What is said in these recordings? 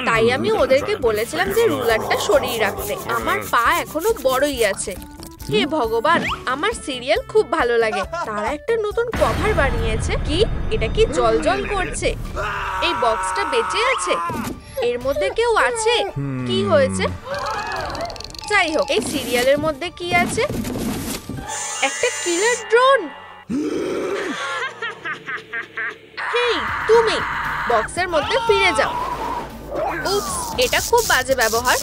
তাই আমি ওদেরকে বলেছিলাম যে রুলারটা সরিয়ে রাখতে। আমার পা এখনো বড়ই আছে। হে ভগবান, আমার সিরিয়াল খুব ভালো লাগে। তারা একটা নতুন কভার বানিয়েছে। কি এটা কি জ্বলজ্বল করছে? এই বক্সটা বেঁচে আছে? এর মধ্যে কেউ আছে? কি হয়েছে? যাই হোক, এই সিরিয়ালের মধ্যে কি আছে? একটা কিলার ড্রোন। হেই তুমি, বক্সের মধ্যে ফিরে যাও। উপস, এটা খুব বাজে ব্যবহার।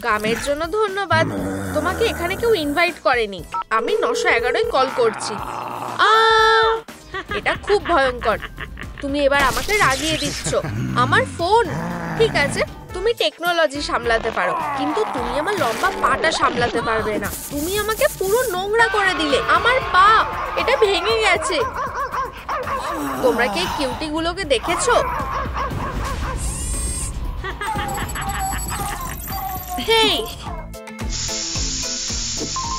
গামের জন্য ধন্যবাদ। তোমাকে এখানে কেউ ইনভাইট করেনি। আমি 911 কল করছি। এটা খুব ভয়ঙ্কর। তুমি এবার আমাকে রাগিয়ে দিচ্ছ। আমার ফোন। ঠিক আছে, তুমি টেকনোলজি সামলাতে পারো, কিন্তু তুমি আমার লম্বা পাটা সামলাতে পারবে না। তুমি আমাকে পুরো নোংরা করে দিলে। আমার পা এটা ভেঙে গেছে। তোমরা কি কিউটি গুলোকে দেখেছো? হেই,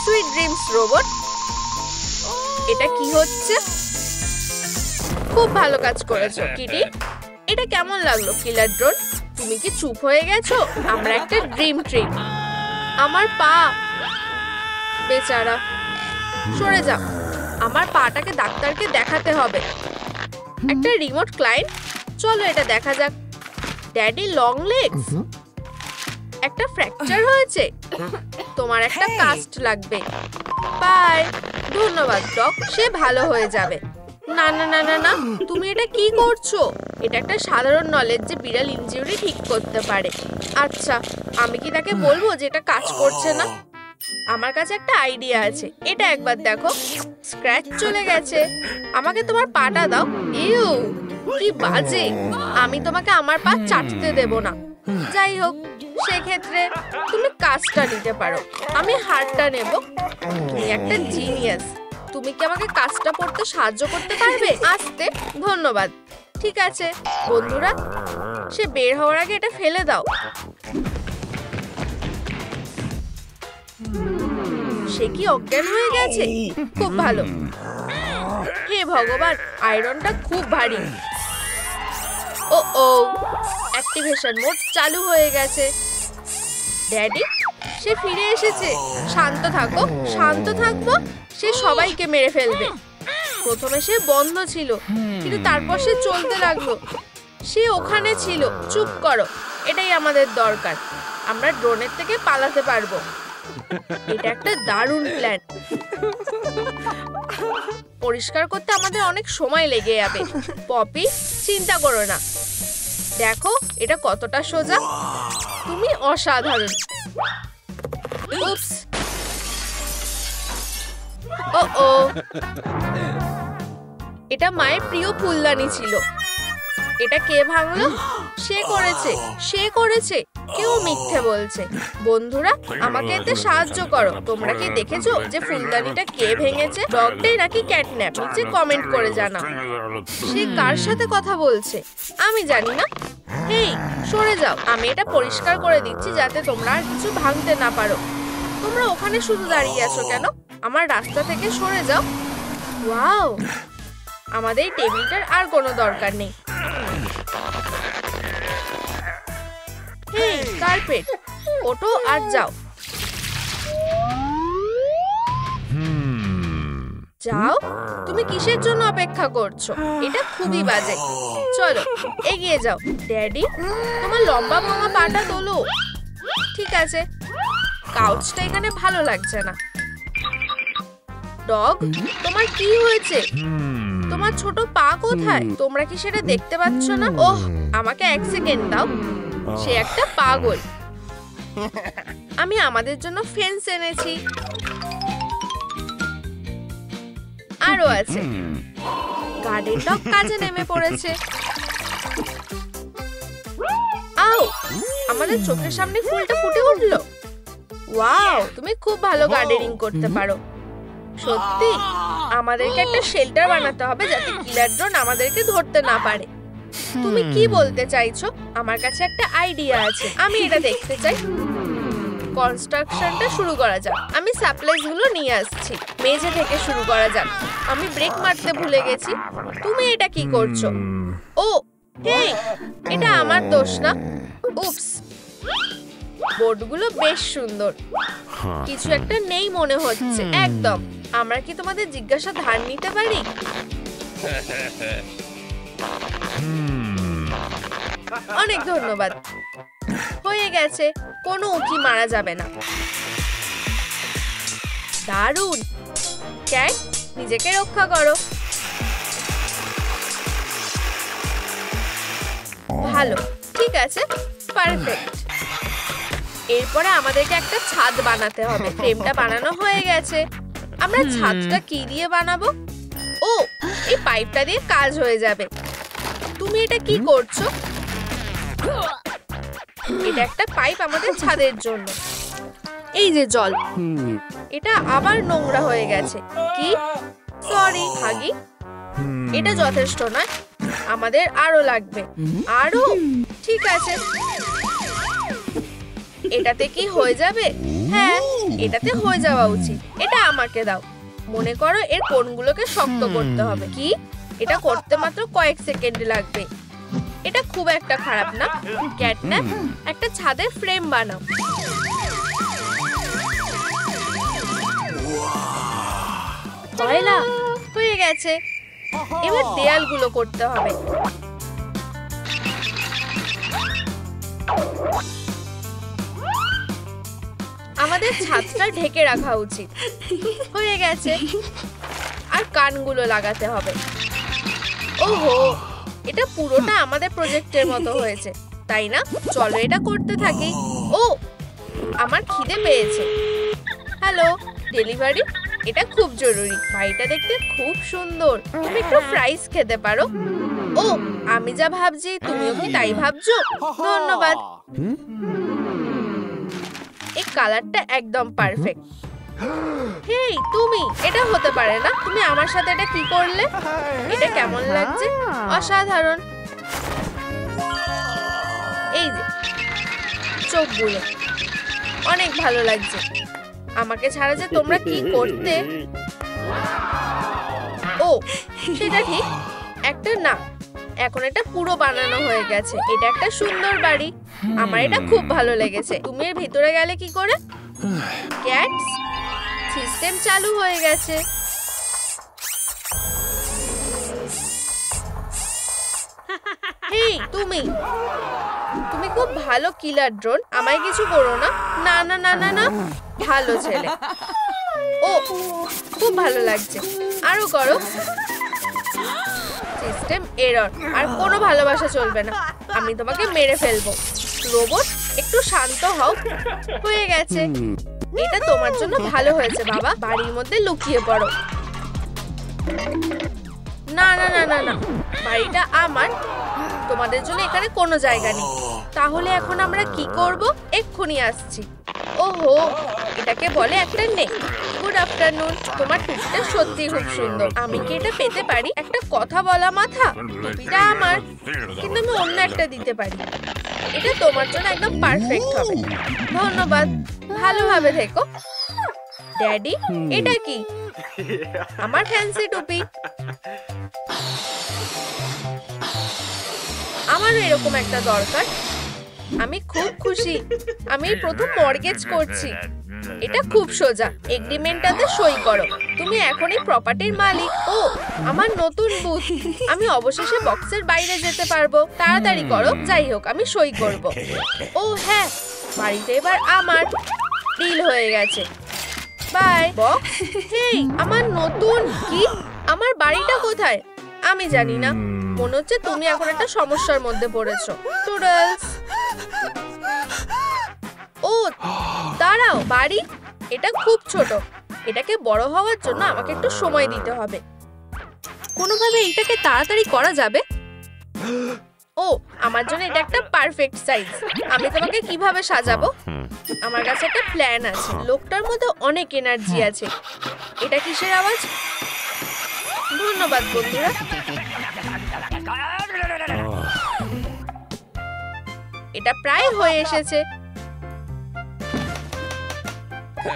সুইট ড্রিমস রোবট। এটা কি হচ্ছে? খুব ভালো কাজ করেছো কিটি। এটা কেমন লাগলো কিলার ড্রোন? তুমি কি চুপ হয়ে গেছো? আমরা একটা ড্রিম ট্রিপ। আমার পা, বেচারা। সরে যাও। আমার পাটাকে ডাক্তারকে দেখাতে হবে। একটা রিমোট ক্লায়েন্ট। চলো এটা দেখা যাক। Daddy long legs. একটা ফ্র্যাকচার হয়েছে। তোমার একটা কাস্ট লাগবে। বাই। ধন্যবাদ ডক, সে ভালো হয়ে যাবে। না না না না না, তুমি এটা কি করছো? এটা একটা সাধারণ নলেজ যে বিড়াল ইনজিউরি ঠিক করতে পারে। আচ্ছা, আমি কি তাকে বলবো যে এটা কাজ করছে না? আমার কাছে একটা আইডিয়া আছে। এটা একবার দেখো, স্ক্র্যাচ চলে গেছে। আমাকে তোমার পাটা দাও। ইউ, কি বাজে। আমি তোমাকে আমার পা চাটতে দেব না। যাই হোক, সেক্ষেত্রে তুমি কাজটা নিতে পারো। আমি হারটা নেব। তুমি একটা জিনিয়াস। তুমি কি আমাকে কাজটা পড়তে সাহায্য করতে পারবে? আসতে ধন্যবাদ। ঠিক আছে বন্ধুরা, সে বের হওয়ার আগে এটা ফেলে দাও। সে কি অজ্ঞান হয়ে গেছে? খুব ভালো। হে ভগবান, আয়রনটা খুব ভারী। ও ও, অ্যাক্টিভেশন মোড চালু হয়ে গেছে। ড্যাডি, সে ফিরে এসেছে। শান্ত থাকো। শান্ত থাকবো? সে সবাইকে মেরে ফেলবে। প্রথমে সে বন্ধ ছিল, কিন্তু তারপর সে চলতে লাগলো। সে ওখানে ছিল। চুপ করো। এটাই আমাদের দরকার। আমরা ড্রোনের থেকে পালাতে পারবো। এটা একটা দারুণ প্ল্যান। পরিষ্কার করতে আমাদের অনেক সময় লেগে যাবে। পপি, চিন্তা করো না। দেখো এটা কতটা সোজা। তুমি অসাধারণ। উপস। ও ও, এটা মায়ের প্রিয় ফুলদানি ছিল। এটা কে ভাঙলো? সে করেছে। সে করেছে। কেউ মিথ্যে বলছে। বন্ধুরা, আমাকে এতে সাহায্য করো। তোমরা কি দেখেছো যে ফুলদানিটা কে ভেঙেছে? ডগডে নাকি ক্যাটন্যাপ? নিচে কমেন্ট করে জানাও। সে কার সাথে কথা বলছে? আমি জানি না। হেই, সরে যাও। আমি এটা পরিষ্কার করে দিচ্ছি যাতে তোমরা আর কিছু ভাঙতে না পারো। তোমরা ওখানে শুধু দাঁড়িয়ে আছো কেন? আমার রাস্তা থেকে সরে যাও। ওয়াও, আমাদের এই টেবিলটার আর কোনো দরকার নেই। হেই কার্পেট, ওঠো আর যাও। যাও। তুমি কিসের জন্য অপেক্ষা করছো? এটা খুবই বাজে। চলো এগিয়ে যাও। ড্যাডি, তোমার লম্বা ভাঙা পাটা তোলো। ঠিক আছে, কাউচটা এখানে ভালো লাগছে না। ডগ, তোমার কি হয়েছে? তোমার ছোট পা কোথায়? তোমরা কি সেটা দেখতে পাচ্ছ না? ওহ, আমাকে 1 সেকেন্ড দাও। সে একটা পাগল। আমি আমাদের জন্য ফেন্স এনেছি। আরো আছে। গার্ডেন ডগ কাজে নেমে পড়েছে। আও, আমাদের চোখের সামনে ফুলটা ফুটে উঠলো। ওয়াও, তুমি খুব ভালো গার্ডেনিং করতে পারো। সত্যি, আমাদেরকে একটা শেল্টার বানাতে হবে যাতে কিলার ড্রোন আমাদেরকে ধরতে না পারে। তুমি কি বলতে চাইছো? আমার কাছে একটা আইডিয়া আছে। আমি এটা দেখতে চাই। কনস্ট্রাকশনটা শুরু করা যাক। আমি সাপ্লাইজ গুলো নিয়ে আসছি। মেঝে থেকে শুরু করা যাক। আমি ব্রেক মারতে ভুলে গেছি। তুমি এটা কি করছো? ও হেই, এটা আমার দোষ না। উপস, বোর্ডগুলো বেশ সুন্দর, কিছু একটা নেই মনে হচ্ছে একদম। আমরা কি তোমাদের জিজ্ঞাসা ধার নিতে পারি? অনেক ধন্যবাদ। হয়ে গেছে, কোনো উকি মারা যাবে না। দারুণ। ক্যাট, নিজেকে রক্ষা করো। ভালো, ঠিক আছে, পারফেক্ট। এরপরে আমাদেরকে একটা ছাদ বানাতে হবে। ফ্রেমটা বানানো হয়ে গেছে। আমরা ছাদটা কি দিয়ে বানাবো? ও, এই পাইপটা দিয়ে কাজ হয়ে যাবে। তুমি এটা কি করছো? এটা একটা পাইপ আমাদের ছাদের জন্য। এই যে জল, এটা আবার নোংরা হয়ে গেছে। কি? সরি হাগি, এটা যথেষ্ট নয়, আমাদের আরো লাগবে। আরো? ঠিক আছে, এটাতে কি হয়ে যাবে? হ্যাঁ, এটাতে হয়ে যাওয়া উচিত। এটা আমাকে দাও। মনে করো এর কোণগুলোকে শক্ত করতে হবে। কি? এটা করতে মাত্র কয়েক সেকেন্ড লাগবে। এটা খুব একটা খারাপ না। ক্যাটন্যাপ, একটা ছাদের ফ্রেম বানাও। কয়লা হয়ে গেছে। এবার দেয়ালগুলো করতে হবে। আমাদের ছাদটা ঢেকে রাখা উচিত। হয়ে গেছে। আর কানগুলো লাগাতে হবে। ওহো, এটা পুরোটা আমাদের প্রজেক্টের মতো হয়েছে, তাই না? চলো এটা করতে থাকি। ও, আমার খিদে পেয়েছে। Hello, delivery? এটা খুব জরুরি। বাড়িটা দেখতে খুব সুন্দর। তুমি একটু ফ্রাইস খেতে পারো। ও, আমি যা ভাবছি তুমিও কি তাই ভাবছো? ধন্যবাদ। এই কালারটা একদম পারফেক্ট। হেই, তুমি, এটা হতে পারে না। তুমি আমার সাথে এটা কি করলে? এটা কেমন লাগছে? অসাধারণ। এই যে চোখগুলো, অনেক ভালো লাগছে। আমাকে ছাড়া যে তোমরা কি করতে। ও, সেটা ঠিক। একটা না, এখন এটা পুরো বানানো হয়ে গেছে। এটা একটা সুন্দর বাড়ি। আমার এটা খুব ভালো লেগেছে। তুমি এর ভিতরে গেলে কি করে? ক্যাটস, সিস্টেম চালু হয়ে গেছে। হেই, তুমি খুব ভালো কিলার ড্রোন। আমায় কিছু করো না। না না না না না, ভালো ছেলে। ও, খুব ভালো লাগছে। আরো করো। System error. আর কোনো ভালোবাসা চলবে না। আমি তোমাকে মেরে ফেলবো। রোবট, একটু শান্ত হও। হয়ে গেছে। এটা তোমার জন্য ভালো হয়েছে বাবা। বাড়ির মধ্যে লুকিয়ে পড়ো। না না না না না, বাড়িটা আমার। তোমাদের জন্য এখানে কোনো জায়গা নেই। তাহলে এখন আমরা কি করব? এক্ষুনি আসছি। ওহো, এটাকে বলে একটা নেক। Good afternoon. তোমার টুপিটা সত্যি খুব সুন্দর। আমি কি এটা পেতে পারি? একটা কথা বলা মাথা। টুপিটা আমার, কিন্তু আমি অন্য একটা দিতে পারি। এটা তোমার জন্য একদম পারফেক্ট হবে। ধন্যবাদ। ভালোভাবে থেকো। ড্যাডি, এটা কি? আমার ফ্যান্সি টুপি। আমারও এরকম একটা দরকার। আমি খুব খুশি। আমি প্রথম মর্গেজ করছি। এটা খুব সোজা। এগ্রিমেন্টটাতে সই করো। তুমি এখনই প্রপার্টির মালিক। ও, আমার নতুন বুথ। আমি অবশেষে বক্সের বাইরে যেতে পারবো। তাড়াতাড়ি করো। যাই হোক, আমি সই করব। ও হ্যাঁ, বাড়িতে এবার আমার। ডিল হয়ে গেছে। By box. হেই, আমার নতুন। কি? আমার বাড়িটা কোথায়? আমি জানি না। মনে হচ্ছে তুমি এখন একটা সমস্যার মধ্যে পড়েছো। টুডলস। ও, দাঁড়াও। বাড়ি? এটা খুব ছোট। এটাকে বড় হওয়ার জন্য আমাকে একটু সময় দিতে হবে। কোনোভাবে এটাকে তাড়াতাড়ি করা যাবে? ও, আমার জন্য এটা একটা পারফেক্ট সাইজ। আমি তোমাকে কিভাবে সাজাবো? আমার কাছে একটা প্ল্যান আছে। লোকটার মধ্যে অনেক এনার্জি আছে। এটা কিসের আওয়াজ? ধন্যবাদ বন্ধুরা। এটা প্রায় হয়ে এসেছে।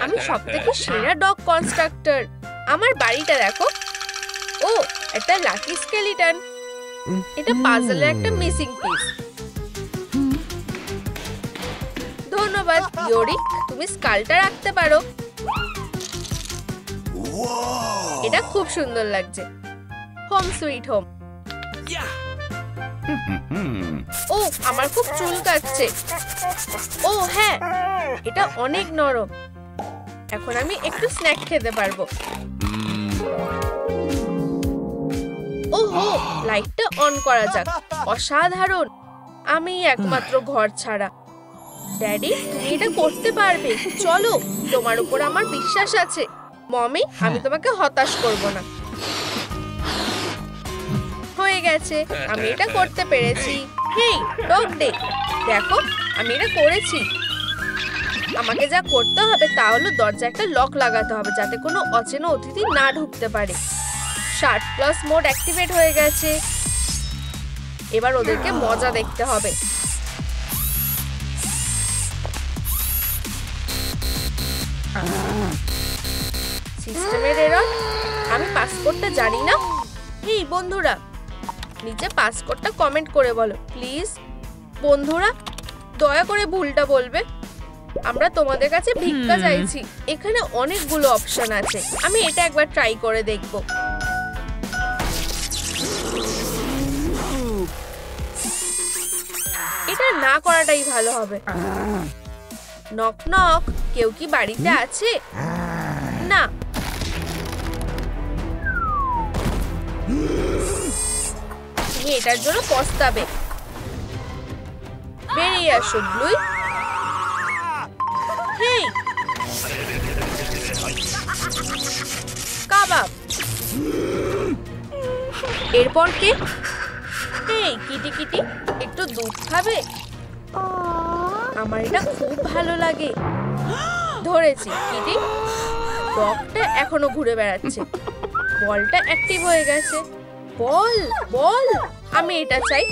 আমি সবথেকে সেরা ডগ কনস্ট্রাক্টর। আমার বাড়িটা দেখো। ও, একটা লাকি স্কেলিটন। এটা পাজলের একটা মিসিং পিস। ধন্যবাদ ইয়োরিক, তুমি স্কালটা রাখতে পারো। এটা খুব সুন্দর লাগছে। Home sweet home. ও আমার খুব চুলকাচ্ছে। ও হ্যাঁ, এটা অনেক নরম। এখন আমি একটু স্ন্যাক খেতে পারবো। ওহো, লাইটটা অন করা যাক। অসাধারণ। আমি একমাত্র ঘর ছাড়া। ড্যাডি, তুমি এটা করতে পারবে। চলো, তোমার উপর আমার বিশ্বাস আছে। মমি, আমি তোমাকে হতাশ করব না। হয়ে গেছে, আমি এটা করতে পেরেছি। হেই ডগ ডে, দেখো আমি এটা করেছি। আমাকে যা করতে হবে তা হলো দরজা একটা লক লাগাতে হবে, যাতে কোনো অচেনা অতিথি না ঢুকতে পারে। শার্ট প্লাস মোড অ্যাক্টিভেট হয়ে গেছে। এবার ওদেরকে মজা দেখতে হবে। সিস্টেমের এরর। আমি পাসকোডটা জানি না। হেই বন্ধুরা, নিচে পাসকোডটা কমেন্ট করে বলো প্লিজ। বন্ধুরা, দয়া করে ভুলটা বলবে। আমরা তোমাদের কাছে ভিক্ষা চাইছি। এখানে অনেকগুলো অপশন আছে। আমি এটা একবার ট্রাই করে দেখব। এটা না করাটাই ভালো হবে। নক নক, কেউ কি বাড়িতে আছে? না। তুমি এটার জন্য পস্তাবে। বেরিয়ে আসো ব্লুই। হেই, কাবাব। এরপর কে? হেই কিটি কিটি, একটু দুধ খাবে? আমার এটা খুব ভালো লাগে। ধরেছি কিটি। ডগটা এখনো ঘুরে বেড়াচ্ছে। বলটা অ্যাক্টিভ হয়ে গেছে। বল বল, আমি এটা চাই।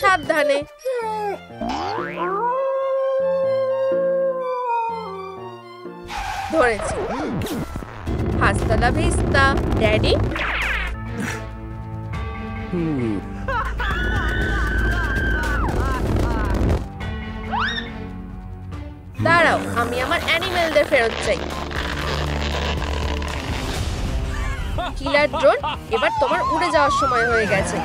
সাবধানে। ধরেছি। হাস্তা লা ভিস্তা ড্যাডি। দাঁড়াও, আমি আমার অ্যানিমেলদের ফেরত চাই। কিলার ড্রোন, এবার তোমার উড়ে যাওয়ার সময় হয়ে গেছে।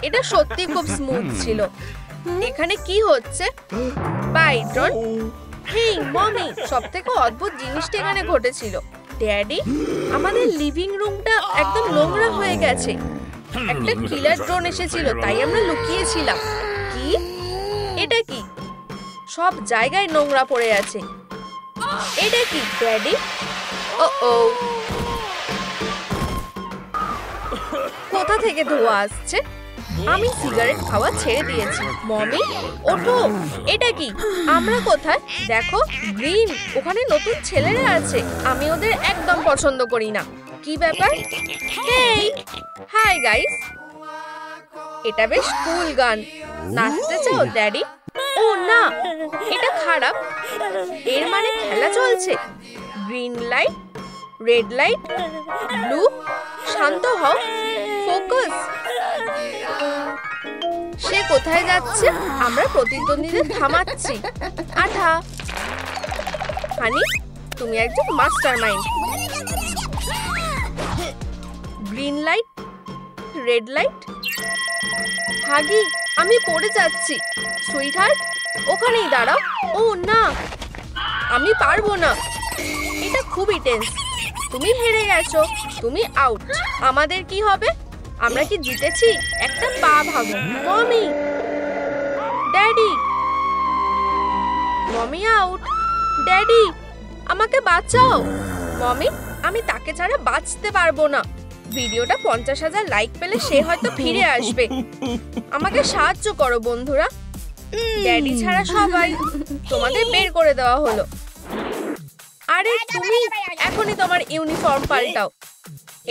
এটা সত্যি খুব স্মুথ ছিল। এখানে কি হচ্ছে? By drone. হেই মমি, সবথেকে অদ্ভুত জিনিসটা এখানে ঘটেছিল। ড্যাডি, আমাদের লিভিং রুমটা একদম নোংরা হয়ে গেছে। একটা কিলার ড্রোন এসেছিল, তাই আমরা লুকিয়েছিলাম। কি? এটা কি? সব জায়গায় নোংরা পড়ে আছে। এটা কি ড্যাডি? ও ও, কোথা থেকে ধোঁয়া আসছে? আমি সিগারেট খাওয়া ছেড়ে দিয়েছি। মমি ওঠো। এটা কি? আমরা কোথায়? দেখো গ্রিন, ওখানে নতুন ছেলেরা আছে। আমি ওদের একদম পছন্দ করি না। কি ব্যাপার? হেই হাই গাইস, এটা বেশ কুল গান। নাচতে চাও ড্যাডি? ও না, এটা খারাপ। এর মানে খেলা চলছে। Green light, red light, blue. শান্ত হও, ফোকাস। সে কোথায় যাচ্ছে? আমরা প্রতিদ্বন্দ্বীদের থামাচ্ছি। আঠা। হানি, তুমি একজন mastermind. Green light, red light. হাগি, আমি পড়ে যাচ্ছি। সুইটহার্ট, ওখানেই দাঁড়াও। ও না, আমি পারবো না। এটা খুবই টেন্স। তুমি হেরে গেছো। তুমি আউট। আমাদের কি হবে? আমরা কি জিতেছি? একটা পা ভাগো। Mommy, daddy. Mommy out. Daddy, আমাকে বাঁচাও। মমি, আমি তাকে ছাড়া বাঁচতে পারবো না। ভিডিওটা 50,000 লাইক পেলে সে হয়তো ফিরে আসবে। আমাকে সাহায্য করো বন্ধুরা। ড্যাডি ছাড়া সবাই। তোমাদের বের করে দেওয়া হলো। আরে তুমি এখনই তোমার ইউনিফর্ম পাল্টাও।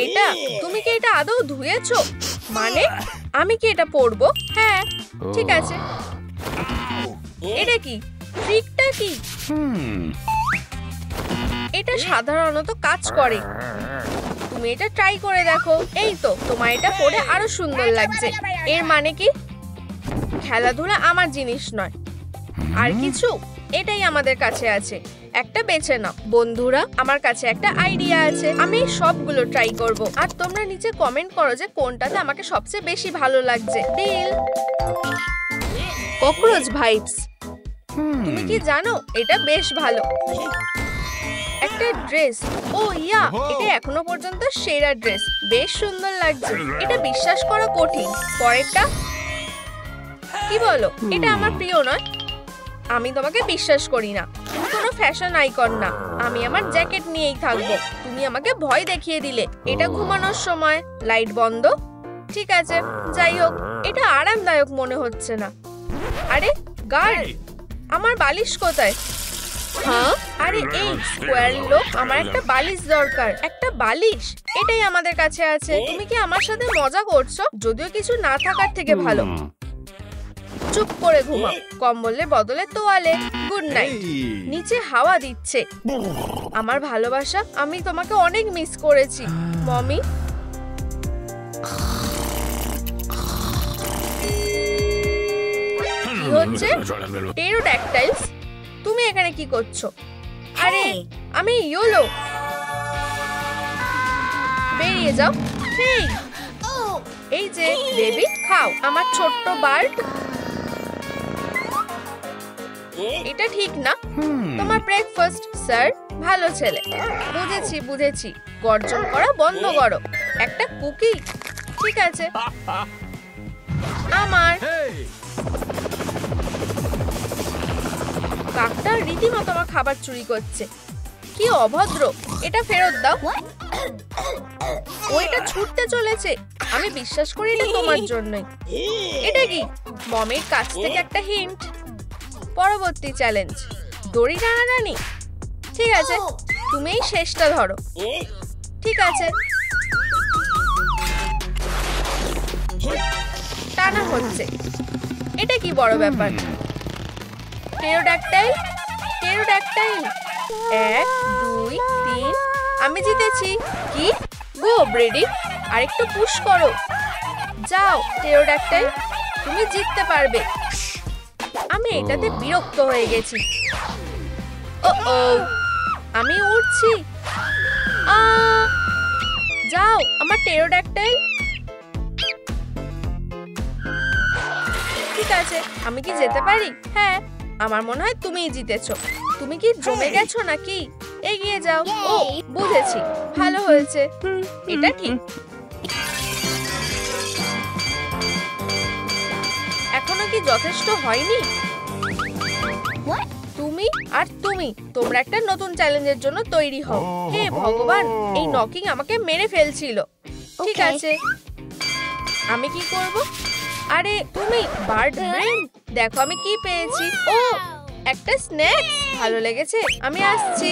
এটা তুমি কি এটা আদৌ ধুয়েছো? মানে আমি কি এটা পরবো? হ্যাঁ ঠিক আছে। এটা কি? ট্রিকটা কি? এটা সাধারণত কাজ করে, তুমি এটা ট্রাই করে দেখো। এই তো, তোমার এটা পরে আরো সুন্দর লাগছে। এর মানে কি? খেলাধুলা আমার জিনিস নয়। আর কিছু? এটাই আমাদের কাছে আছে, একটা বেছে নাও। বন্ধুরা, আমার কাছে একটা আইডিয়া আছে, আমি সবগুলো ট্রাই করব। আর তোমরা নিচে কমেন্ট করো যে কোনটাতে আমাকে সবচেয়ে বেশি ভালো লাগছে। ডিল? Cockroach vibes. তুমি কি জানো, এটা বেশ ভালো। একটা ড্রেস, ও ইয়া, এটা এখনো পর্যন্ত সেরা ড্রেস, বেশ সুন্দর লাগছে। এটা বিশ্বাস করা কঠিন। পরেরটা? কি বলো, এটা আমার প্রিয় নয়? আমি তোমাকে বিশ্বাস করি না, তুমি কোনো ফ্যাশন আইকন না। আমি আমার জ্যাকেট নিয়েই থাকবো। তুমি আমাকে ভয় দেখিয়ে দিলে। এটা ঘুমানোর সময়। লাইট বন্ধ। ঠিক আছে, যাই হোক, এটা আরামদায়ক মনে হচ্ছে না। আরে গার্ড, আমার বালিশ কোথায়? হ্যাঁ, আরে এই স্কোয়ার লোক, আমার একটা বালিশ দরকার। একটা বালিশ? এটাই আমাদের কাছে আছে। তুমি কি আমার সাথে মজা করছো? যদিও কিছু না থাকার থেকে ভালো। চুপ করে ঘুমাও, কম্বলের বদলে তোয়ালে। Good night. নিচে হাওয়া দিচ্ছে। আমার ভালোবাসা, আমি তোমাকে অনেক মিস করেছি মমি। কি হচ্ছে? টেরোড্যাকটাইলস, তুমি এখানে কি করছো? আরে আমি ইয়োলো। বেরিয়ে যাও। হেই, এই যে বেবি, খাও আমার ছোট্ট বার্ড। এটা ঠিক না। তোমার ব্রেকফাস্ট স্যার। ভালো ছেলে। বুঝেছি বুঝেছি, গর্জন করা বন্ধ করো। একটা কুকি? ঠিক আছে। আমার কাকটা রীতিমতো আমার খাবার চুরি করছে। কি অভদ্র, এটা ফেরত দাও। ও এটা ছুটতে চলেছে। আমি বিশ্বাস করি এটা তোমার জন্যই। এটা কি? মমির কাছ থেকে একটা হিন্ট। পরবর্তী চ্যালেঞ্জ, দড়ি টানাটানি। ঠিক আছে, তুমি এই শেষটা ধরো। ঠিক আছে, টানা হচ্ছে। এটা কি বড় ব্যাপার? টেরোড্যাকটাইল, টেরোড্যাকটাইল। 1 2 3, আমি জিতেছি। কি? গো ব্রেডি, আরেকটু পুশ করো। যাও টেরোড্যাকটাইল, তুমি জিততে পারবে। আমি এটাতে বিরক্ত হয়ে গেছি। ও ও, আমি উঠছি। যাও আমার টেরোড্যাকটাইল। ঠিক আছে, আমি কি যেতে পারি? হ্যাঁ, আমার মনে হয় তুমিই জিতেছো। তুমি কি জমে গেছো নাকি? এগিয়ে যাও। ও বুঝেছি, ভালো হয়েছে। এটা ঠিক। এখনো কি যথেষ্ট হয়নি? তুমি আর তুমি, তোমরা একটা নতুন চ্যালেঞ্জের জন্য তৈরি হও। হে ভগবান, এই নকিং আমাকে মেরে ফেলছিল। ঠিক আছে, আমি কি করব? আরে তুমি, বার্ড ব্রেন, দেখো আমি কি পেয়েছি। ও, একটা স্ন্যাক্স। ভালো লেগেছে, আমি আসছি।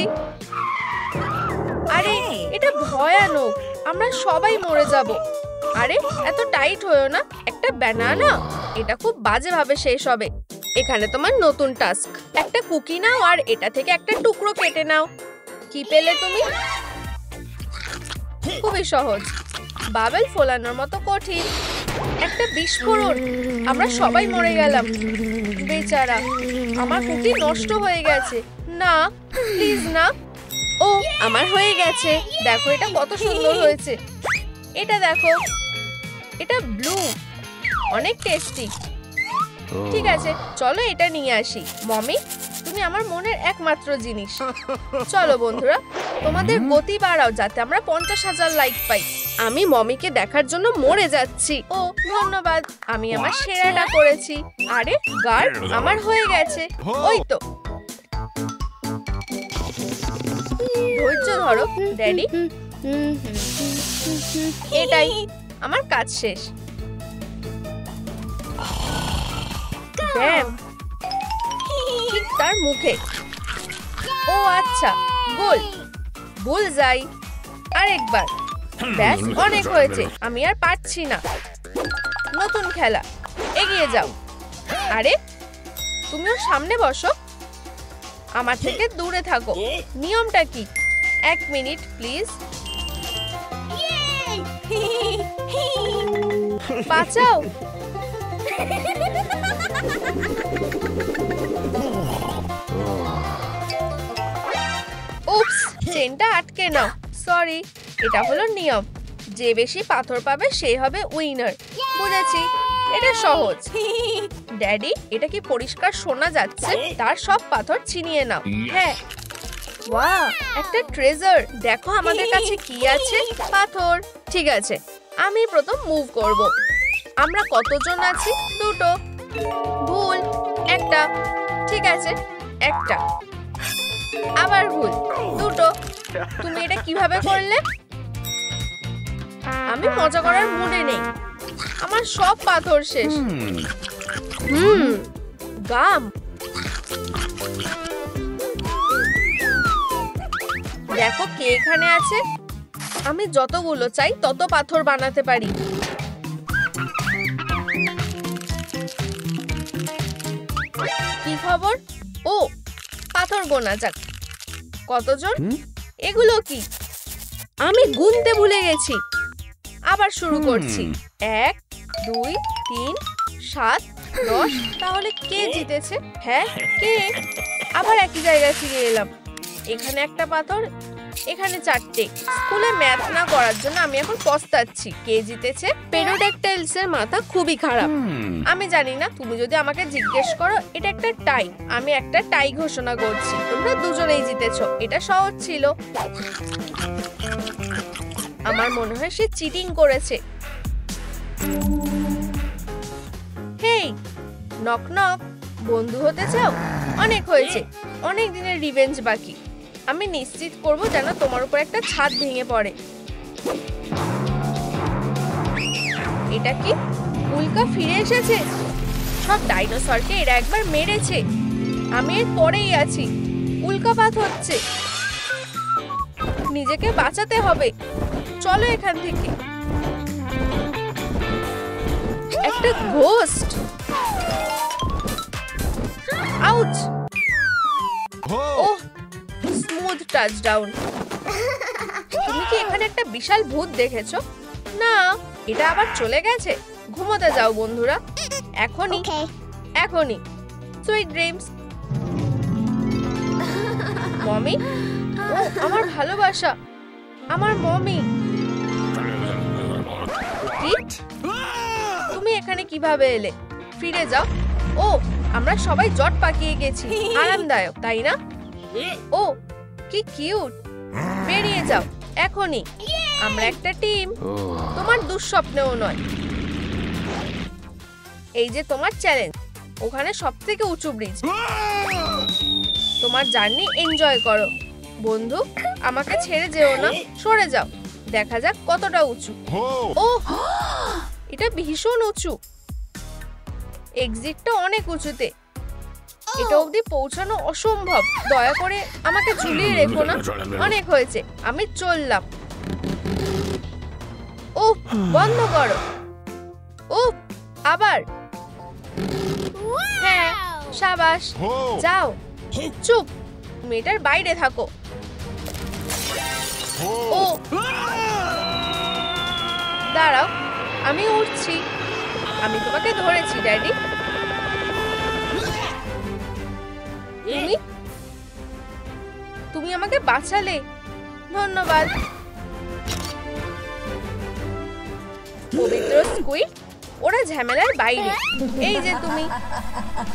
আরে এটা ভয়ানক, আমরা সবাই মরে যাব। আরে এত টাইট হয়েও না। একটা ব্যানানা, এটা খুব বাজেভাবে শেষ হবে। এখানে তোমার নতুন টাস্ক। একটা কুকি নাও আর এটা থেকে একটা টুকরো কেটে নাও। কি পেলে তুমি? খুবই সহজ। বাবেল ফোলানোর মতো কঠিন। একটা বিস্ফোরণ, আমরা সবাই মরে গেলাম। বেচারা, আমার কুকি নষ্ট হয়ে গেছে। না প্লিজ না। ও, আমার হয়ে গেছে। দেখো এটা কত সুন্দর হয়েছে। এটা দেখো, এটা ব্লু, অনেক টেস্টি। ঠিক আছে, চলো এটা নিয়ে আসি। মমি, তুমি আমার মনের একমাত্র জিনিস। চলো বন্ধুরা, তোমাদের গতি বাড়াও যাতে আমরা 50,000 লাইক পাই। আমি মমিকে দেখার জন্য মরে যাচ্ছি। ও ধন্যবাদ, আমি আমার সেরাটা করেছি। আরে গার্ড, আমার হয়ে গেছে। ওই তো, ধৈর্য ধরো ড্যাডি। এটাই, আমার কাজ শেষ। ব্যাম, ঠিক তার মুখে। ও আচ্ছা, গোল, বুলজাই। আরেকবার। ব্যাস, অনেক হয়েছে, আমি আর পারছি না। নতুন খেলা, এগিয়ে যাও। আরে তুমিও সামনে বসো, আমার থেকে দূরে থাকো। নিয়মটা কি? এক মিনিট প্লিজ। বাঁচাও। উপস, চেনটা আটকে নাও। সরি, এটা হলো নিয়ম। যে বেশি পাথর পাবে সেই হবে উইনার। বুঝেছি, এটা সহজ। ড্যাডি, এটা কি পরিষ্কার শোনা যাচ্ছে? তার সব পাথর ছিনিয়ে নাও। হ্যাঁ। ওয়াও, একটা ট্রেজার। দেখো আমাদের কাছে কি আছে। পাথর। ঠিক আছে, আমি প্রথম মুভ করব। আমরা কতজন আছি? দুটো। ভুল। একটা। ঠিক আছে, একটা। আবার ভুল। দুটো। তুমি এটা কিভাবে করলে? আমি মজা করার মুডে নেই। আমার সব পাথর শেষ। গাম। দেখো কে এখানে আছে। আমি যতগুলো চাই তত পাথর বানাতে পারি। কি খবর? ও, পাথর গোনা যাক। কতজন? এগুলো কি? আমি গুনতে ভুলে গেছি। আবার শুরু করছি। 1 2 3 7 10। তাহলে কে জিতেছে? হ্যাঁ, কে? আবার একই জায়গায় ফিরে এলাম। এখানে একটা পাথর, এখানে 4টে। স্কুলে ম্যাথ না করার জন্য আমি এখন পস্তাচ্ছি। কে জিতেছে? পেরোড্যাকটাইলস এর মাথা খুবই খারাপ। আমি জানি না, তুমি যদি আমাকে জিজ্ঞেস করো, এটা একটা টাই। আমি একটা টাই ঘোষণা করছি। তোমরা দুজনেই জিতেছো। এটা সহজ ছিল। আমার মনে হয় সে চিটিং করেছে। হেই, নক নক। বন্ধু হতে চাও? অনেক হয়েছে। অনেক দিনের রিভেঞ্জ বাকি। আমি নিশ্চিত করব যেন তোমার উপর একটা ছাদ ভেঙে পড়ে। এটা কি? উল্কা ফিরে এসেছে। সব ডাইনোসরকে এরা একবার মেরেছে। আমি এর পরেই আছি। উল্কাপাত হচ্ছে। নিজেকে বাঁচাতে হবে। চলো এখান থেকে। একটা ঘোস্ট। আউচ। ওহ, স্মুথ টাচডাউন। তুমি কি এখানে একটা বিশাল ভূত দেখেছো? না, এটা আবার চলে গেছে। ঘুমোতে যাও বন্ধুরা। এখনই। এখনই। Sweet dreams. মমি? ও আমার ভালোবাসা। আমার মমি। কি? তুমি এখানে কিভাবে এলে? ফিরে যাও। ও, আমরা সবাই জট পাকিয়ে গেছি। আরামদায়ক, তাই না? ও, কি কিউট। বেরিয়ে যাও এখনই। আমরা একটা টিম। তোমার দুঃস্বপ্নেও নয়। এই যে তোমার চ্যালেঞ্জ। ওখানে সবথেকে উঁচু ব্রিজ। তোমার জার্নি এনজয় করো। বন্ধু, আমাকে ছেড়ে যেও না। সরে যাও। দেখা যাক কতটা উঁচু। ও, এটা ভীষণ উঁচু। এক্সিটটা অনেক উঁচুতে। এটা অবধি পৌঁছানো অসম্ভব। দয়া করে আমাকে ঝুলিয়ে রেখো না। অনেক হয়েছে, আমি চললাম। ও, বন্ধ করো। ও, আবার। হ্যাঁ, সাবাস। যাও। চুপ, মেয়েটার বাইরে থাকো। ও, দাঁড়াও, আমি উঠছি। আমি তোমাকে ধরেছি ড্যাডি। তুমি আমাকে বাঁচালে। ধন্যবাদ। পবিত্র স্কুইড, ওরা ঝামেলার বাইরে। এই যে তুমি।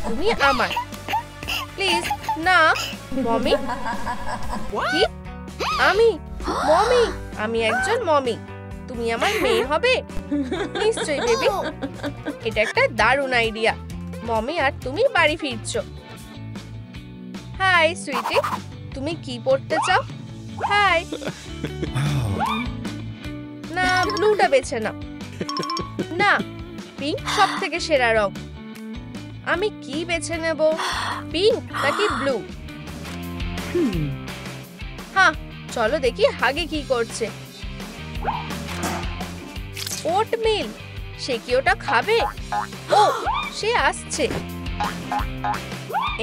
তুমি আমার। প্লিজ না। মমি? কি? আমি মমি? আমি একজন মমি। তুমি আমার মেয়ে হবে? নিশ্চয়ই বেবি। এটা একটা দারুণ আইডিয়া। মমি আর তুমি বাড়ি ফিরছো। হাই সুইটি, তুমি কি পড়তে চাও? হাই। না, ব্লুটা বেছে নাও। না, পিঙ্ক সব থেকে সেরা রং। আমি কি বেছে নেব? পিঙ্ক নাকি ব্লু? হ্যাঁ, চলো দেখি হাগে কি করছে। ওটমিল। সে কি ওটা খাবে? ও, সে আসছে।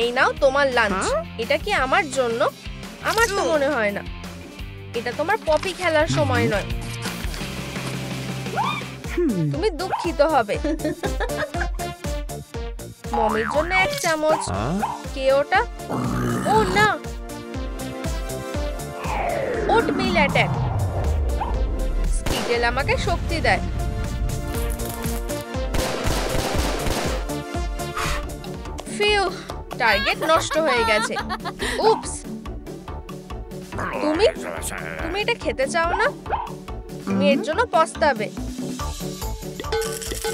এই নাও তোমার লাঞ্চ। এটা কি আমার জন্য? আমার তো মনে হয় না। এটা তোমার পপি খেলার সময় নয়। তুমি দুঃখিত হবে। মমির জন্য 1 চামচ। কে ওটা? ও না, ওটমিল অ্যাটাক। স্কিটেল আমাকে শক্তি দেয়। ফিউ, টার্গেট নষ্ট হয়ে গেছে। উপস। তুমি এটা খেতে চাও না? তুমি এর জন্য পস্তাবে।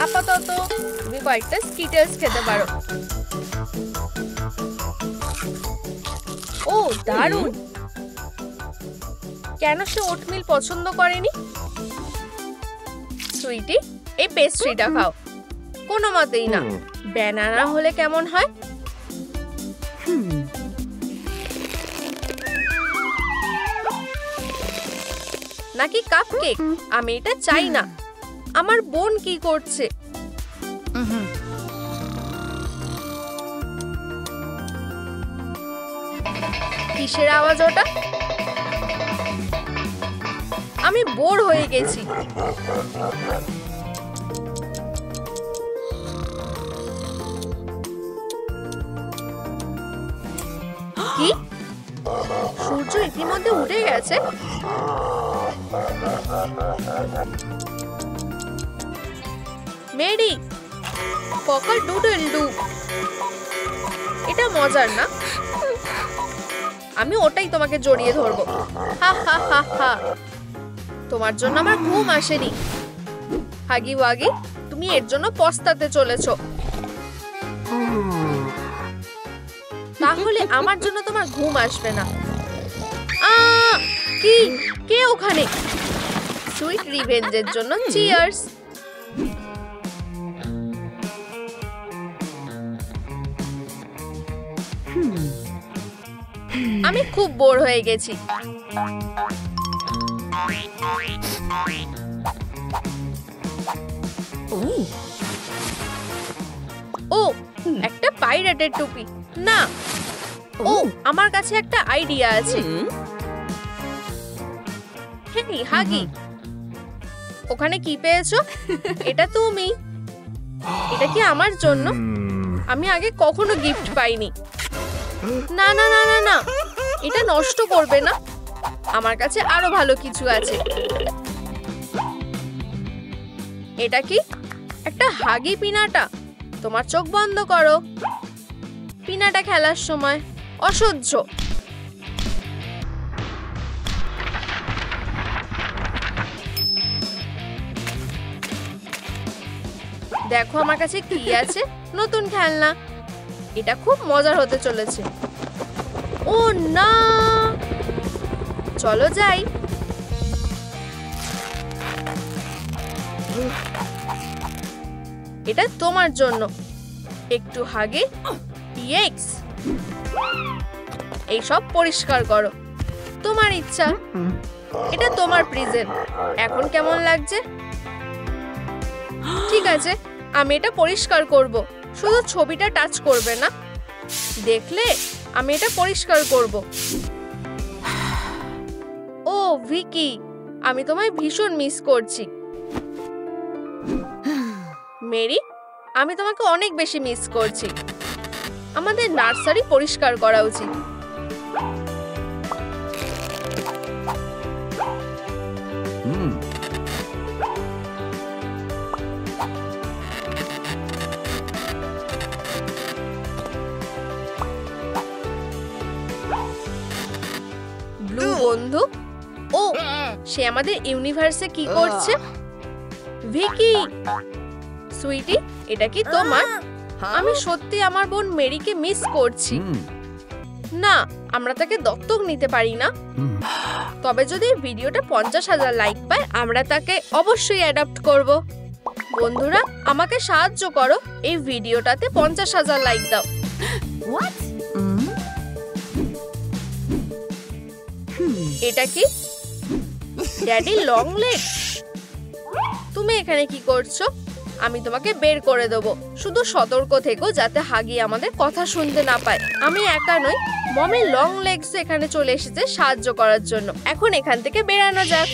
আপাতত তুমি কয়েকটা স্কিটেলস খেতে পারো। ও দারুণ। কেন সে ওটমিল পছন্দ করেনি? সুইটি, এই পেস্ট্রিটা খাও। কোনো মতেই না। ব্যানানা হলে কেমন হয়? নাকি কাপকেক? আমি এটা চাই না। আমার বোন কি করছে? কিসের আওয়াজ ওটা? আমি বোর হয়ে গেছি। কি? সূর্য ইতিমধ্যে উঠে গেছে। Mary, cock-a-doodle-doo. এটা মজার না। আমি ওটাই তোমাকে জড়িয়ে ধরবো। হা হা হা হা। তোমার জন্য আমার ঘুম আসেনি। হাগি ওয়াগি, তুমি এর জন্য পস্তাতে চলেছো। তাহলে আমার জন্য তোমার ঘুম আসবে না। কি? কে ওখানে? সুইট রিভেঞ্জের জন্য চিয়ার্স। আমি খুব বোর হয়ে গেছি। ও, একটা পাইরেটের টুপি। না। ও, আমার কাছে একটা আইডিয়া আছে। হেই হাগি, ওখানে কি পেয়েছো? এটা তুমি। এটা কি আমার জন্য? আমি আগে কখনো গিফট পাইনি। না না না না না, এটা নষ্ট করবে না। আমার কাছে আরো ভালো কিছু আছে। এটা কি? একটা হাগি পিনাটা। তোমার চোখ বন্ধ করো। পিনাটা খেলার সময় অসহ্য। দেখো আমার কাছে কি আছে। নতুন খেলনা। এটা খুব মজার হতে চলেছে। ও না, চলো যাই। এটা তোমার জন্য। একটু হাগে। ইয়েক্স। এইসব পরিষ্কার করো। তোমার ইচ্ছা। এটা তোমার প্রেজেন্ট। এখন কেমন লাগছে? ঠিক আছে, আমি এটা পরিষ্কার করব। শুধু ছবিটা টাচ করবে না। দেখলে আমি এটা পরিষ্কার করব। ও ভিকি, আমি তোমায় ভীষণ মিস করছি। মেরি, আমি তোমাকে অনেক বেশি মিস করছি। আমাদের নার্সারি পরিষ্কার করা উচিত। ব্লু বন্ধু। ও, সে আমাদের ইউনিভার্সে কি করছে? ভিকি, সুইটি, এটা কি তোমার? আমি সত্যি আমার বোন মেরিকে মিস করছি। না, আমরা তাকে দত্তক নিতে পারি না। তবে যদি ভিডিওটা 50,000 লাইক পায়, আমরা তাকে অবশ্যই অ্যাডাপ্ট করব। বন্ধুরা, আমাকে সাহায্য করো। এই ভিডিওটাতে 50,000 লাইক দাও। এটা কি? Daddy long leg. তুমি এখানে কি করছো? আমি তোমাকে বের করে দেবো। শুধু সতর্ক থেকো যাতে হাগি আমাদের কথা শুনতে না পায়। আমি একা নই, মমি লং লেগস এখানে চলে এসেছে সাহায্য করার জন্য। এখন এখান থেকে বেরানো যাক।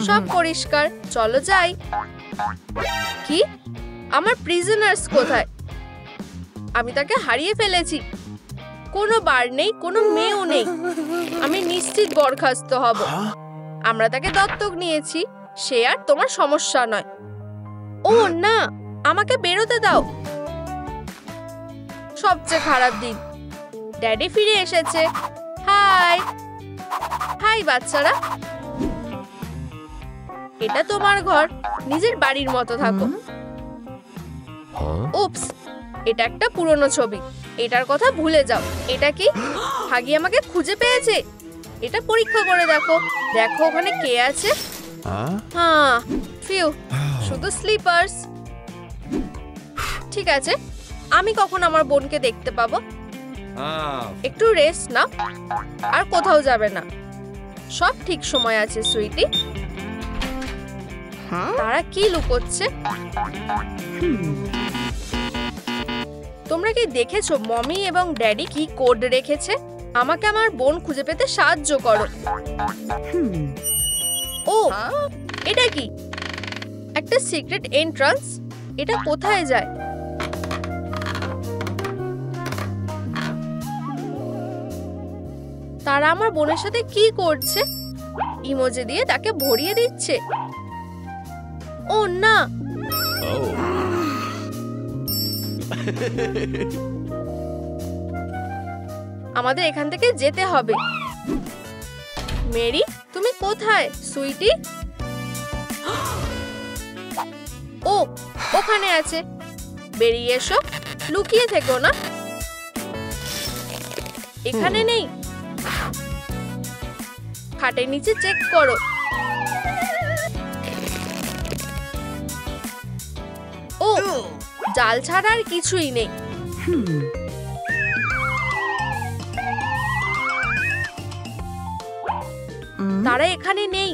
সব পরিষ্কার, চলো যাই। কি? আমার প্রিজনার্স কোথায়? আমি তাকে হারিয়ে ফেলেছি। কোনো বার নেই, কোনো মেয়েও নেই। আমি নিশ্চিত বরখাস্ত হব। আমরা তাকে দত্তক নিয়েছি, সে আর তোমার সমস্যা নয়। ও না, আমাকে বেরোতে দাও। সবচেয়ে খারাপ দিন, ড্যাডি ফিরে এসেছে। হাই হাই বাচ্চারা, এটা তোমার ঘর, নিজের বাড়ির মতো থাকো। উপস, এটা একটা পুরনো ছবি, এটার কথা ভুলে যাও। এটা কি? হাগি আমাকে খুঁজে পেয়েছে। এটা পরীক্ষা করে দেখো। দেখো ওখানে কে আছে। হ্যাঁ, ফিউ, শুধু স্লিপার্স। ঠিক আছে, আমি কখন আমার বোনকে দেখতে পাবো? একটু রেস্ট নাও, আর কোথাও যাবে না। সব ঠিক সময় আছে সুইটি। তারা কি লুকোচ্ছে? তোমরা কি দেখেছো মমি এবং ড্যাডি কি কোড রেখেছে? আমাকে আমার বোন খুঁজে পেতে সাহায্য করো। ও, এটা কি? একটা সিক্রেট এন্ট্রান্স। এটা কোথায় যায়? তারা আমার বোনের সাথে কি করছে? ইমোজি দিয়ে তাকে ভরিয়ে দিচ্ছে। ও না, আমাদের এখান থেকে যেতে হবে। মেরি, তুমি কোথায়? সুইটি? ও, ওখানে আছে। বেরিয়ে এসো, লুকিয়ে থেকো না। এখানে নেই। খাটের নিচে চেক করো। ও, জাল ছাড়া আর কিছুই নেই। তারা এখানে নেই,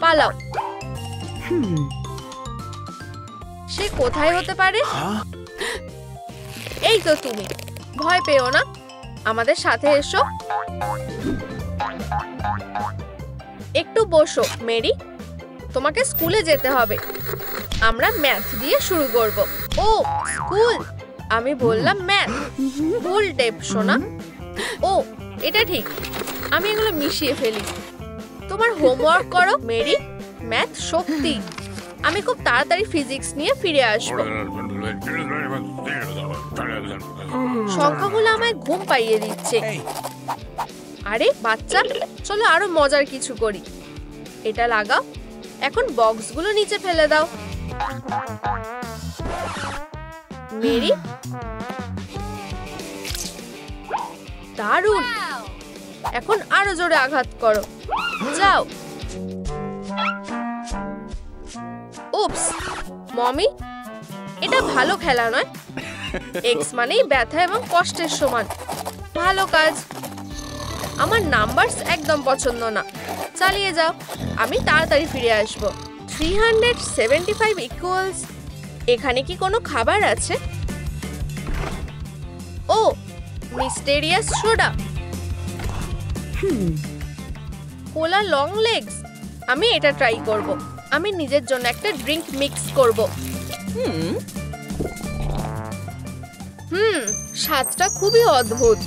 পালাও। সে কোথায় হতে পারে? এই তো তুমি, ভয় পেও না, আমাদের সাথে এসো। একটু বসো মেরি, তোমাকে স্কুলে যেতে হবে। আমরা ম্যাথ দিয়ে শুরু করব। ও, স্কুল? আমি বললাম ম্যাথ। ভুল টেপ শোনা। ও, এটা ঠিক, আমি এগুলো মিশিয়ে ফেলি। তোমার হোমওয়ার্ক করো মেরি। ম্যাথ শক্তি। আমি খুব তাড়াতাড়ি ফিজিক্স নিয়ে ফিরে আসবো। সংখ্যাগুলো আমায় ঘুম পাইয়ে দিচ্ছে। আরে বাচ্চা, চলো আরো মজার কিছু করি। এটা লাগাও। এখন বক্সগুলো নিচে ফেলে দাও। মেরি, দারুণ। এখন আরো জোরে আঘাত করো। যাও। উপস, মমি, এটা ভালো খেলা নয়। এক্স মানেই ব্যথা এবং কষ্টের সমান। ভালো কাজ। আমার নাম্বারস একদম পছন্দ না। চালিয়ে যাও, আমি তাড়াতাড়ি ফিরে আসব। 375 ইকুয়ালস। এখানে কি কোনো খাবার আছে? ও, মিস্টেরিয়াস সোডা। কোলা লং লেগস। আমি এটা ট্রাই করব। আমি নিজের জন্য একটা ড্রিঙ্ক মিক্স করব। স্বাদটা খুবই অদ্ভুত।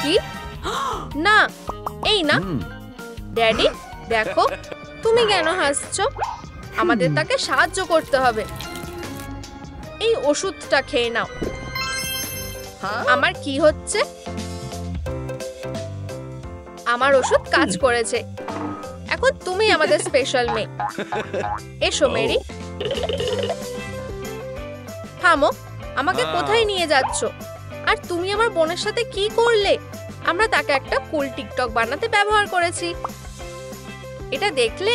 কি? না, এই না। ড্যাডি, দেখো, তুমি কেন হাসছো? আমাদের তাকে সাহায্য করতে হবে। এই ওষুধটা খেয়ে নাও। আমার কি হচ্ছে? আমার ওষুধ কাজ করেছে। এখন তুমি আমাদের স্পেশাল মেয়ে। এসো মেরি। থামো, আমাকে কোথায় নিয়ে যাচ্ছ? আর তুমি আমার বোনের সাথে কি করলে? আমরা তাকে একটা কুল টিকটক বানাতে ব্যবহার করেছি। এটা দেখলে?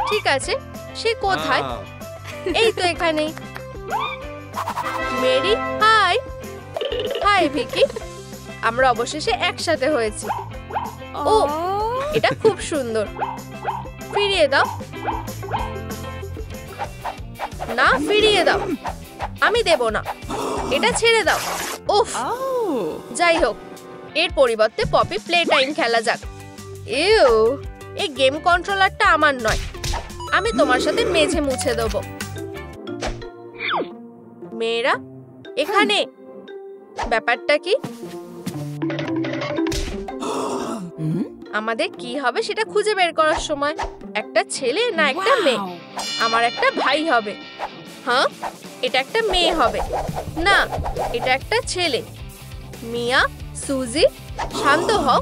ঠিক আছে, সে কোথায়? এই তো এখানেই। Mary, high. হাই ভিকি, আমরা অবশেষে একসাথে হয়েছি। ও, এটা খুব সুন্দর। ফিরিয়ে দাও। না, ফিরিয়ে দাও। আমি দেব না, এটা ছেড়ে দাও। উফ, যাই হোক, এর পরিবর্তে পপি প্লে টাইম খেলা যাক। ইউ, এই গেম কন্ট্রোলারটা আমার নয়, আমি তোমার সাথে মেঝে মুছে দেব। মেয়েরা এখানে, ব্যাপারটা কি? আমাদের কি হবে সেটা খুঁজে বের করার সময়। একটা ছেলে না একটা মেয়ে? আমার একটা ভাই হবে। হ্যাঁ, এটা একটা মেয়ে হবে। না, এটা একটা ছেলে। মিয়া, সুজি, শান্ত হও।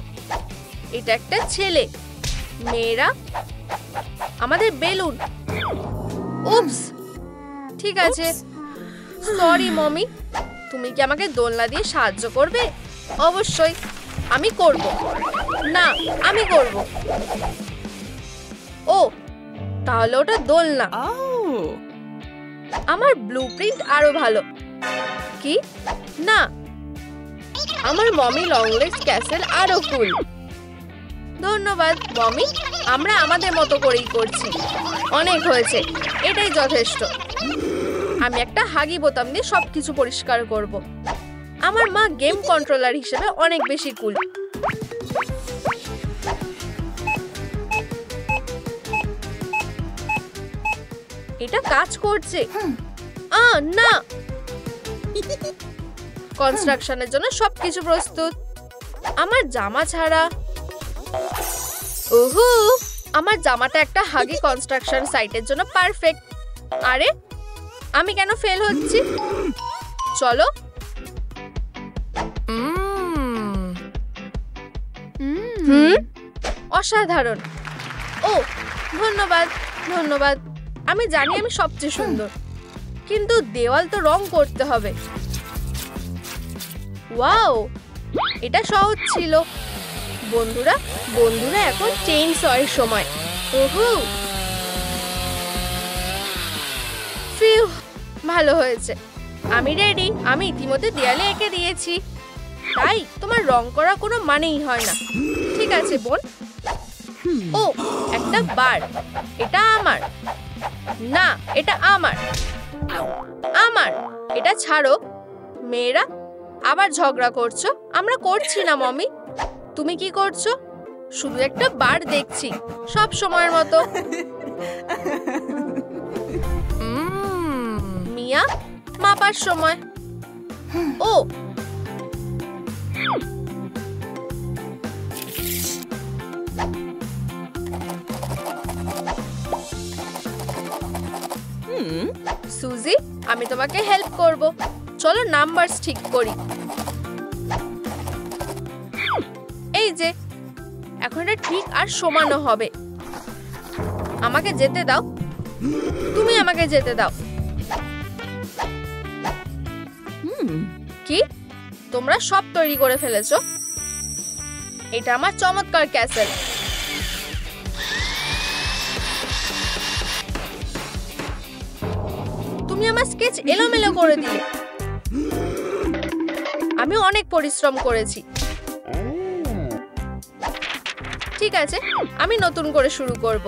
এটা একটা ছেলে। মেয়েরা, আমাদের বেলুন। উপস, ঠিক আছে, সরি মমি। তুমি কি আমাকে দোলনা দিয়ে সাহায্য করবে? অবশ্যই আমি করব। না, আমি করব। ও, তাহলে ওটা দোলনা। আমার ব্লুপ্রিন্ট আরো ভালো। কি? না, আমার মমি লং লেগস ক্যাসেল আরো কুল। ধন্যবাদ মমি, আমরা আমাদের মতো করেই করছি। অনেক হয়েছে, এটাই যথেষ্ট। আমি একটা হাগি বোতাম দিয়ে সবকিছু পরিষ্কার করব। আমার মা গেম কন্ট্রোলার হিসেবে অনেক বেশি কুল। এটা কাজ করছে। না, কনস্ট্রাকশনের জন্য সবকিছু প্রস্তুত। আমার জামা ছাড়া। ওহো, আমার জামাটা একটা হাগি কনস্ট্রাকশন সাইটের জন্য পারফেক্ট। আরে, আমি কেন ফেল হচ্ছি? চলো। অসাধারণ। ও, ধন্যবাদ ধন্যবাদ। আমি জানি আমি সবচেয়ে সুন্দর, কিন্তু দেওয়াল তো রং করতে হবে। ওয়াও, এটা সহজ ছিল। বন্ধুরা বন্ধুরা এখন চেইন সয়ের সময়। ওহো, ফিউ, ভালো হয়েছে। আমি রেডি। আমি ইতিমধ্যে দেয়ালে এঁকে দিয়েছি, তাই তোমার রং করা কোনো মানেই হয় না। ঠিক আছে বোন। ও, একটা বার। এটা আমার। না, এটা আমার। আমার। এটা ছাড়ো। মেয়েরা আবার ঝগড়া করছো? আমরা করছি না মমি। তুমি কি করছো? শুধু একটা বার দেখছি, সব সময়ের মতো। মিয়া, মাপার সময়। ও, সুজি, আমি তোমাকে হেল্প করব। চলো নাম্বারস ঠিক করি। এই যে, এখন এটা ঠিক আর সমানও হবে। আমাকে যেতে দাও। তুমি আমাকে যেতে দাও। কি? তোমরা সব তৈরি করে ফেলেছো? এটা আমার চমৎকার ক্যাসেল। তুমি আমার স্কেচ এলোমেলো করে দিলে। আমি অনেক পরিশ্রম করেছি। ঠিক আছে, আমি নতুন করে শুরু করব।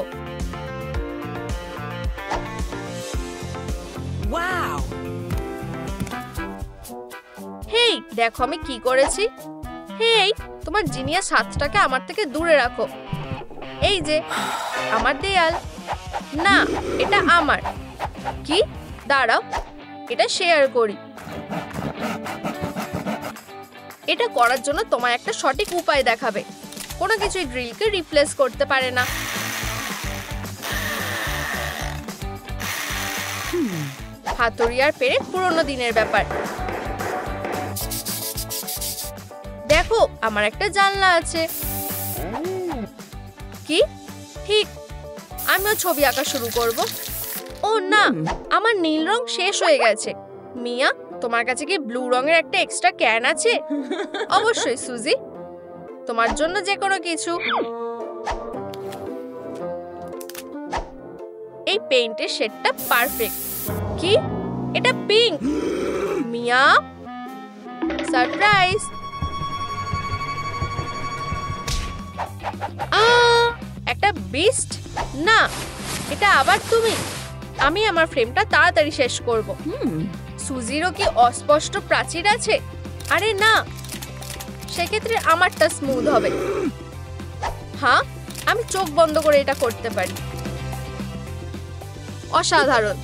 ওয়াও! হেই, দেখো আমি কি করেছি। হেই, তোমার জিনিয়াস হাতটাকে আমার থেকে দূরে রাখো। এই যে, আমার দেয়াল। না, এটা আমার। কি? দাঁড়াও, এটা শেয়ার করি। এটা করার জন্য তোমার একটা সঠিক উপায় দেখাবে। কোনো কিছুই ড্রিলকে রিপ্লেস করতে পারে না। হাতুড়ি আর পেরেক পুরোনো দিনের ব্যাপার। দেখো, আমার একটা জানলা আছে। কি? ঠিক, আমিও ছবি আঁকা শুরু করব। ও না, আমার নীল রং শেষ হয়ে গেছে। মিয়া, তোমার কাছে কি ব্লু রঙের একটা এক্সট্রা ক্যান আছে? অবশ্যই সুজি, তোমার জন্য যে কোনো কিছু। এই পেইন্টের শেডটা পারফেক্ট। কি? এটা পিঙ্ক। মিয়া, সারপ্রাইজ। একটা বিস্ট। না, এটা আবার তুমি। আমি আমার ফ্রেমটা তাড়াতাড়ি শেষ করব। সুজিরও কি অস্পষ্ট প্রাচীর আছে? আরে না, সেক্ষেত্রে আমারটা স্মুথ হবে। হ্যাঁ, আমি চোখ বন্ধ করে এটা করতে পারি। অসাধারণ।